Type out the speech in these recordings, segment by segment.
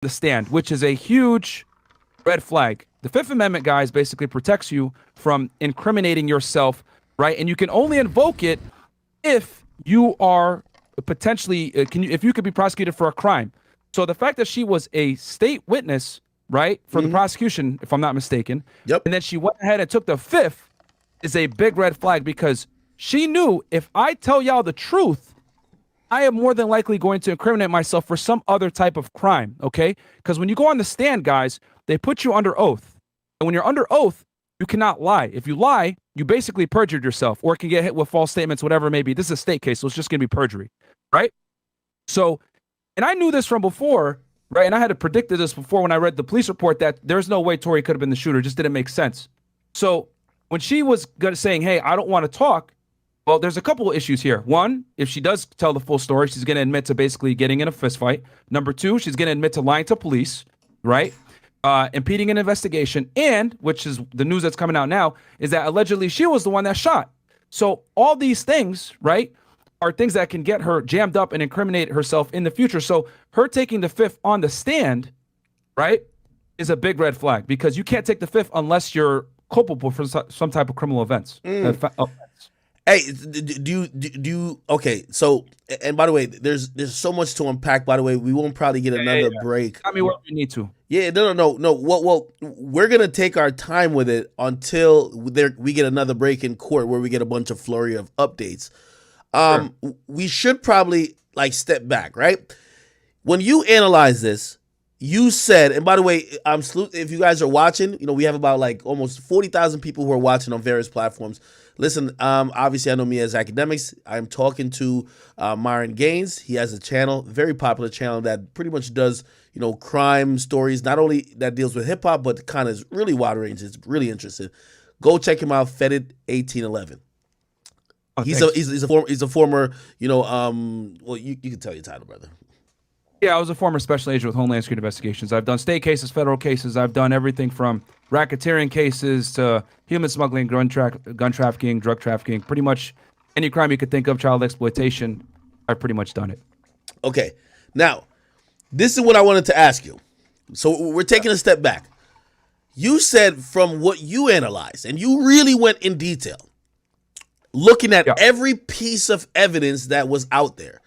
the stand, which is a huge red flag. The Fifth Amendment, guys, basically protects you from incriminating yourself, right? And you can only invoke it if you are potentially, if you could be prosecuted for a crime. So the fact that she was a state witness, right, for the prosecution, if I'm not mistaken, Yep. and then she went ahead and took the fifth, is a big red flag because she knew if I tell y'all the truth, I am more than likely going to incriminate myself for some other type of crime, okay? Because when you go on the stand, guys, they put you under oath. And when you're under oath, you cannot lie. If you lie, you basically perjured yourself or can get hit with false statements, whatever it may be. This is a state case, so it's just going to be perjury, right? So, and I knew this from before, right? And I had predicted this before when I read the police report that there's no way Tory could have been the shooter. It just didn't make sense. So when she was saying, hey, I don't want to talk, well, there's a couple of issues here. One, if she does tell the full story, she's going to admit to basically getting in a fist fight. Number two, she's going to admit to lying to police, right? Impeding an investigation. And, which is the news that's coming out now, is that allegedly she was the one that shot. So all these things, right, are things that can get her jammed up and incriminate herself in the future. So her taking the fifth on the stand, right, is a big red flag because you can't take the fifth unless you're culpable for some type of criminal offense. Hey, do you okay? So, and by the way, there's so much to unpack. By the way, we won't probably get another break. I mean, what we need to. Yeah, no. Well, we're gonna take our time with it until we get another break in court where we get a bunch of flurry of updates. Sure. We should probably step back, right? When you analyze this, you said, and by the way, if you guys are watching, we have about almost 40,000 people who are watching on various platforms. Listen, obviously I know me as academics. I'm talking to Myron Gaines. He has a channel, very popular channel that pretty much does, crime stories, not only that deals with hip hop, but kind of is really wide range. It's really interesting. Go check him out, Fetid 1811. Oh, he's a former, well, you can tell your title, brother. Yeah, I was a former special agent with Homeland Security Investigations. I've done state cases, federal cases. I've done everything from racketeering cases to human smuggling, gun trafficking, drug trafficking. Pretty much any crime you could think of, child exploitation, I've pretty much done it. Okay. Now, this is what I wanted to ask you. So we're taking a step back. You said from what you analyzed, and you really went in detail, looking at every piece of evidence that was out there.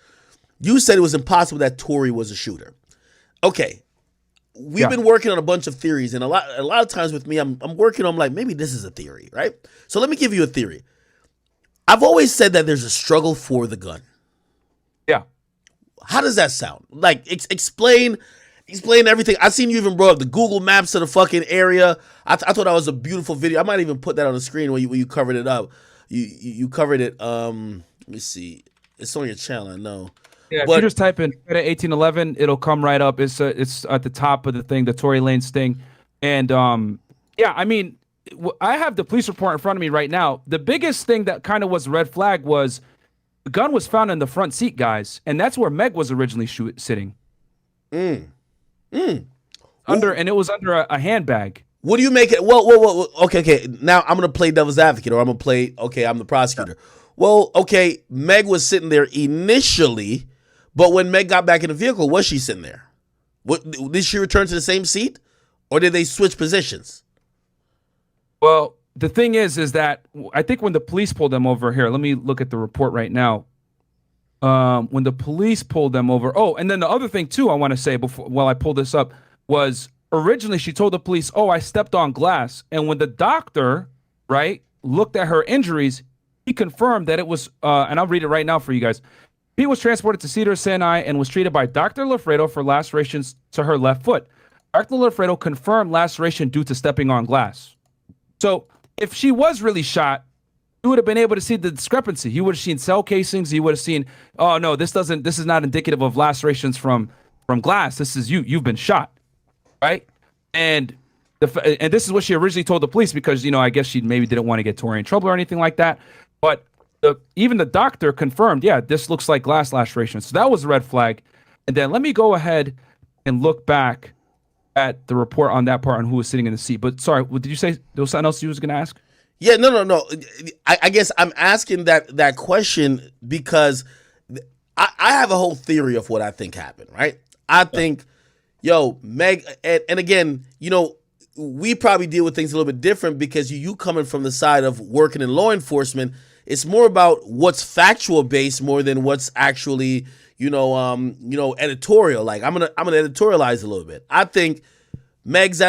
You said it was impossible that Tory was a shooter. Okay. We've been working on a bunch of theories, and a lot of times with me, I'm working on maybe this is a theory, right? So let me give you a theory. I've always said that there's a struggle for the gun. Yeah. How does that sound? Explain everything. I seen you even brought up the Google Maps of the fucking area. I thought that was a beautiful video. I might even put that on the screen when you covered it up. You covered it. Let me see. It's on your channel, I know. Yeah, if you just type in 1811, it'll come right up. It's at the top of the thing, the Tory Lanez thing. And yeah, I mean, I have the police report in front of me right now. The biggest thing that kind of was a red flag was the gun was found in the front seat, guys. And that's where Meg was originally sitting. And it was under a handbag. What do you make it? Well, okay. Now I'm going to play devil's advocate, or I'm going to play, okay, I'm the prosecutor. Well, okay, Meg was sitting there initially, but when Meg got back in the vehicle, was she sitting there? Did she return to the same seat, or did they switch positions? Well, the thing is that I think when the police pulled them over here, let me look at the report right now. When the police pulled them over, and then the other thing too I want to say while I pull this up was originally she told the police, I stepped on glass. And when the doctor, right, looked at her injuries, he confirmed that it was, and I'll read it right now for you guys. He was transported to Cedars-Sinai and was treated by Dr. Lafredo for lacerations to her left foot. Dr. Lafredo confirmed laceration due to stepping on glass. So if she was really shot, you would have been able to see the discrepancy. You would have seen cell casings. You would have seen, oh no, this is not indicative of lacerations from glass. This is you've been shot, right? And this is what she originally told the police because, I guess she maybe didn't want to get Tory in trouble or anything like that. But even the doctor confirmed, this looks like glass laceration. So that was a red flag. And then let me go ahead and look back at the report on that part on who was sitting in the seat. But sorry, what did you say? There was something else you was going to ask? Yeah, no. I guess I'm asking that question because I have a whole theory of what I think happened, right? I think Yo, Meg, and again, we probably deal with things a little bit different because you coming from the side of working in law enforcement, it's more about what's factual based more than what's actually, editorial. Like I'm gonna editorialize a little bit. I think Meg's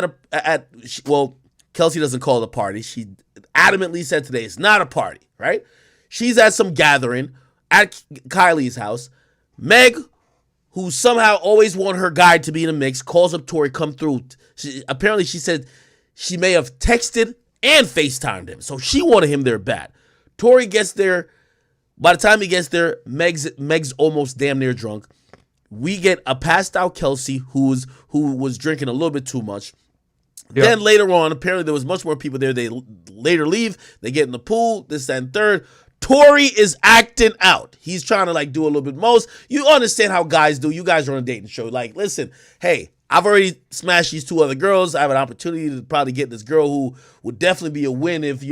well, Kelsey doesn't call it a party. She adamantly said today it's not a party, right? She's at some gathering at Kylie's house. Meg, who somehow always want her guy to be in the mix, calls up Tory, come through. Apparently she said she may have texted and FaceTimed him. So she wanted him there bad. Tory gets there. By the time he gets there, Meg's almost damn near drunk. We get a passed out Kelsey who was drinking a little bit too much. Yep. Then later on, apparently there was much more people there. They later leave. They get in the pool, this, that, and third. Tory is acting out. He's trying to do a little bit most. You understand how guys do. You guys are on a dating show. Like, listen, hey, I've already smashed these two other girls. I have an opportunity to probably get this girl who would definitely be a win if,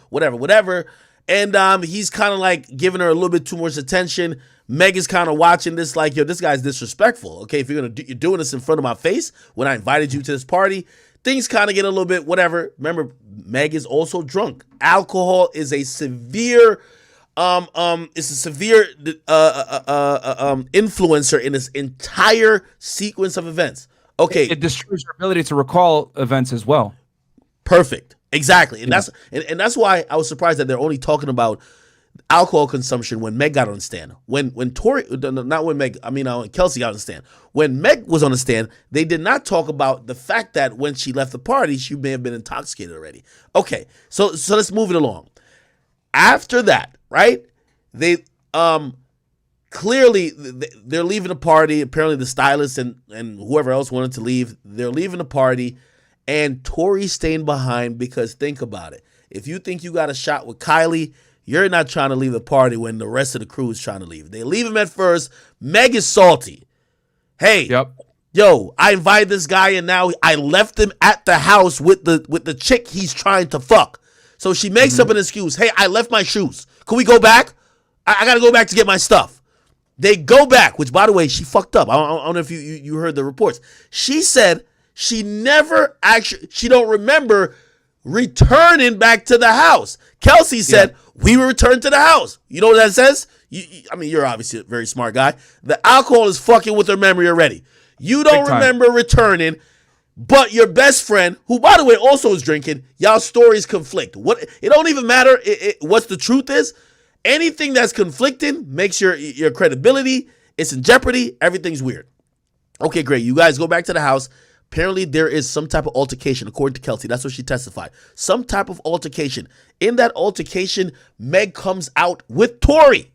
whatever. And he's kind of giving her a little bit too much attention. Meg is kind of watching this yo, this guy's disrespectful. Okay, if you're doing this in front of my face when I invited you to this party, things kind of get a little bit whatever. Remember, Meg is also drunk. Alcohol is a severe influencer in this entire sequence of events. Okay, it destroys your ability to recall events as well. Perfect, exactly, and that's why I was surprised that they're only talking about alcohol consumption when Meg got on the stand. When Tory, not when Meg, Kelsey got on the stand. When Meg was on the stand, they did not talk about the fact that when she left the party, she may have been intoxicated already. Okay, so let's move it along. After that, right? They clearly they're leaving the party. Apparently the stylist and whoever else wanted to leave. They're leaving the party, and Tory's staying behind because think about it. If you think you got a shot with Kylie, you're not trying to leave the party when the rest of the crew is trying to leave. They leave him at first. Meg is salty. Hey, yep. Yo, I invited this guy and now I left him at the house with the chick he's trying to fuck. So she makes up an excuse. Hey, I left my shoes. Can we go back? I got to go back to get my stuff. They go back, which, by the way, she fucked up. I don't know if you heard the reports. She said she don't remember returning back to the house. Kelsey said, we returned to the house. You know what that says? You're obviously a very smart guy. The alcohol is fucking with her memory already. You don't remember returning. But your best friend, who, by the way, also is drinking, y'all stories conflict. It don't even matter what the truth is. Anything that's conflicting makes your credibility. It's in jeopardy. Everything's weird. Okay, great. You guys go back to the house. Apparently, there is some type of altercation, according to Kelsey. That's what she testified. Some type of altercation. In that altercation, Meg comes out with Tory.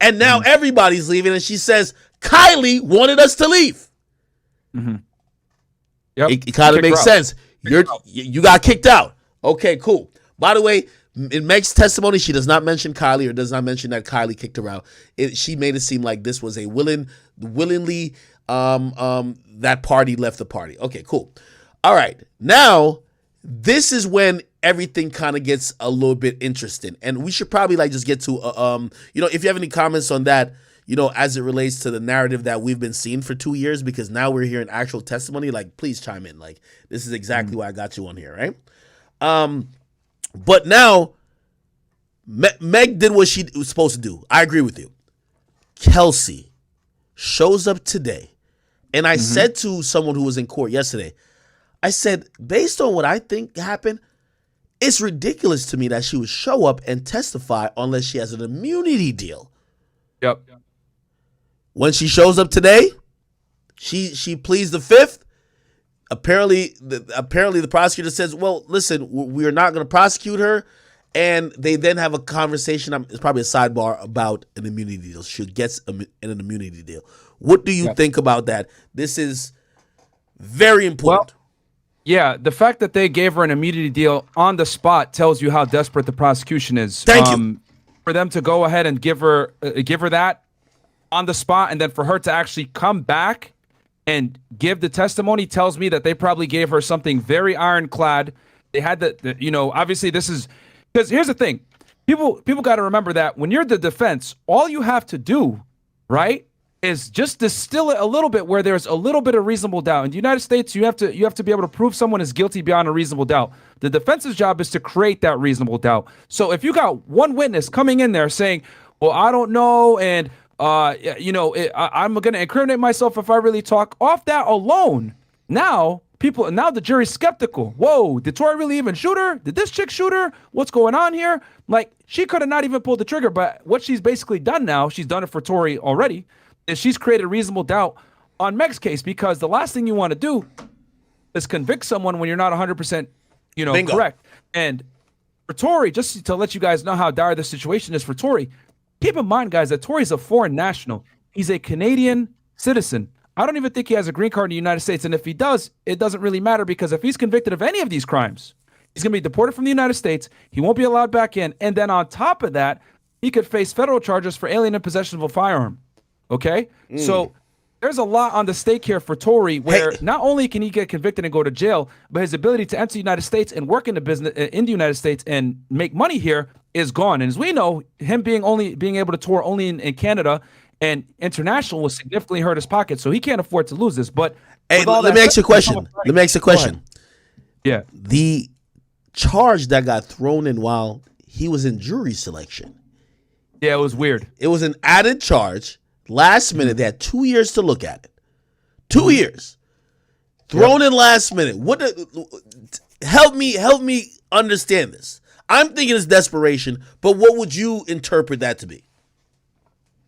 And now everybody's leaving, and she says, Kylie wanted us to leave. Mm-hmm. Yep. It kind of makes sense. You got kicked out. Okay, cool. By the way, in Meg's testimony, she does not mention Kylie or does not mention that Kylie kicked her out. She made it seem like this was a willingly that party left the party. Okay, cool. All right. Now, this is when everything kind of gets a little bit interesting. And we should probably just get to if you have any comments on that, as it relates to the narrative that we've been seeing for 2 years, because now we're hearing actual testimony, please chime in. This is exactly why I got you on here, right? But now, Meg did what she was supposed to do. I agree with you. Kelsey shows up today. And I said to someone who was in court yesterday, I said, based on what I think happened, it's ridiculous to me that she would show up and testify unless she has an immunity deal. Yep. When she shows up today, she pleads the fifth. Apparently the prosecutor says, well, listen, we are not going to prosecute her. And they then have a conversation. It's probably a sidebar about an immunity deal. She gets an immunity deal. What do you think about that? This is very important. Well, yeah, the fact that they gave her an immunity deal on the spot tells you how desperate the prosecution is. Thank you. For them to go ahead and give her that on the spot, and then for her to actually come back and give the testimony tells me that they probably gave her something very ironclad. They had obviously this is because here's the thing. People got to remember that when you're the defense, all you have to do, right, is just distill it a little bit where there's a little bit of reasonable doubt. In the United States, you have to be able to prove someone is guilty beyond a reasonable doubt. The defense's job is to create that reasonable doubt. So if you got one witness coming in there saying, "Well, I don't know," and I'm going to incriminate myself if I really talk, off that alone, now the jury's skeptical. Whoa, did Tory really even shoot her? Did this chick shoot her? What's going on here? Like, she could have not even pulled the trigger, but what she's basically done now, she's done it for Tory already, is she's created reasonable doubt on Meg's case, because the last thing you want to do is convict someone when you're not 100%, Bingo. correct. And for Tory, just to let you guys know how dire the situation is for Tory, keep in mind, guys, that Tory's a foreign national. He's a Canadian citizen. I don't even think he has a green card in the United States. And if he does, it doesn't really matter, because if he's convicted of any of these crimes, he's going to be deported from the United States. He won't be allowed back in. And then on top of that, he could face federal charges for alien in possession of a firearm. Okay? So there's a lot on the stake here for Tory, where not only can he get convicted and go to jail, but his ability to enter the United States and work in the business in the United States and make money here is gone. And as we know, him being able to tour only in Canada and international will significantly hurt his pocket. So he can't afford to lose this. But hey, let me ask you a question. Yeah. The charge that got thrown in while he was in jury selection. Yeah, it was weird. It was an added charge. Last minute, they had 2 years to look at it. 2 years. Thrown in last minute. Help me understand this. I'm thinking it's desperation, but what would you interpret that to be?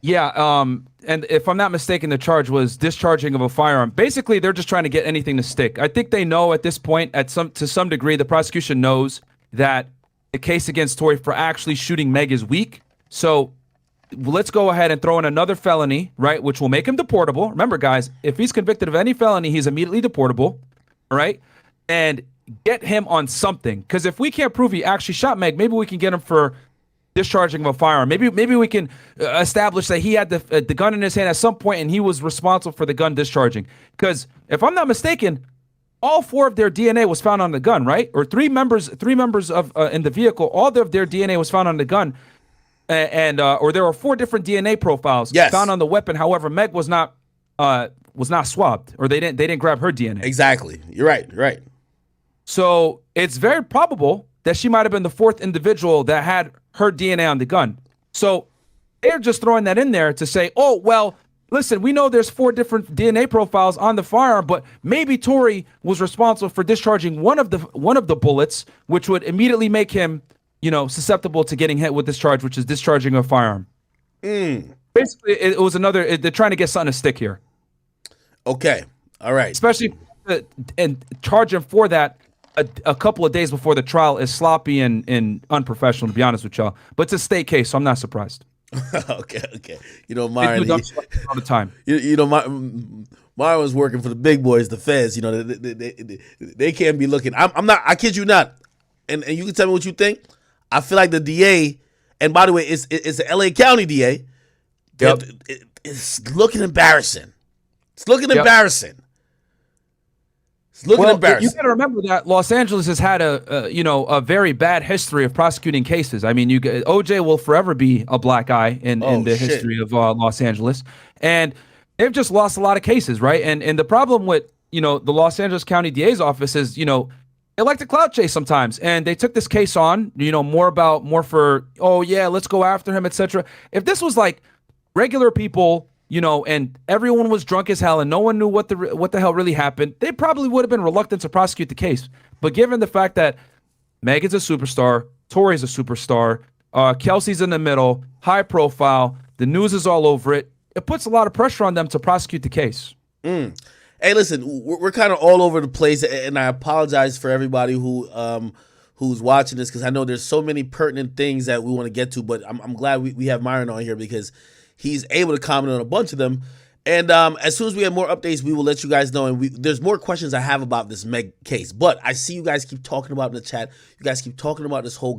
Yeah, and if I'm not mistaken, the charge was discharging of a firearm. Basically, they're just trying to get anything to stick. I think they know at this point, to some degree, the prosecution knows that the case against Tory for actually shooting Meg is weak. So let's go ahead and throw in another felony, right, which will make him deportable. Remember, guys, if he's convicted of any felony, he's immediately deportable, right? And get him on something. Because if we can't prove he actually shot Meg, maybe we can get him for discharging of a firearm. Maybe we can establish that he had the gun in his hand at some point and he was responsible for the gun discharging. Because if I'm not mistaken, all 4 of their DNA was found on the gun, right? Or three members of in the vehicle, all of their DNA was found on the gun. Or there were 4 different DNA profiles found on the weapon. However, Meg was not swabbed, or they didn't grab her DNA. Exactly. You're right. So it's very probable that she might have been the 4th individual that had her DNA on the gun. So they're just throwing that in there to say, oh, well, listen, we know there's 4 different DNA profiles on the firearm, but maybe Tory was responsible for discharging one of the bullets, which would immediately make him susceptible to getting hit with this charge, which is discharging a firearm. Basically, it was they're trying to get something to stick here. Okay. All right. Especially, and charge him for that a couple of days before the trial is sloppy and unprofessional, to be honest with y'all. But it's a state case, so I'm not surprised. Okay. Myron, all the time. Myron was working for the big boys, the feds. They can't be looking. I'm not. I kid you not. And you can tell me what you think. I feel like the DA, and by the way, it's the LA County DA. Yep. It's looking embarrassing. It's looking embarrassing. You got to remember that Los Angeles has had a very bad history of prosecuting cases. I mean, OJ will forever be a black eye in the history of Los Angeles, and they've just lost a lot of cases, right? And the problem with the Los Angeles County DA's office is they like to clout chase sometimes, and they took this case on more for let's go after him, etc. If this was like regular people, and everyone was drunk as hell and no one knew what the hell really happened, they probably would have been reluctant to prosecute the case. But given the fact that Megan's a superstar, Tory's a superstar, Kelsey's in the middle, high profile, the news is all over it, it puts a lot of pressure on them to prosecute the case. Hey, listen, we're kind of all over the place, and I apologize for everybody who's watching this, because I know there's so many pertinent things that we want to get to, but I'm glad we have Myron on here, because he's able to comment on a bunch of them. And as soon as we have more updates, we will let you guys know. And there's more questions I have about this Meg case. But I see you guys keep talking about it in the chat. You guys keep talking about this whole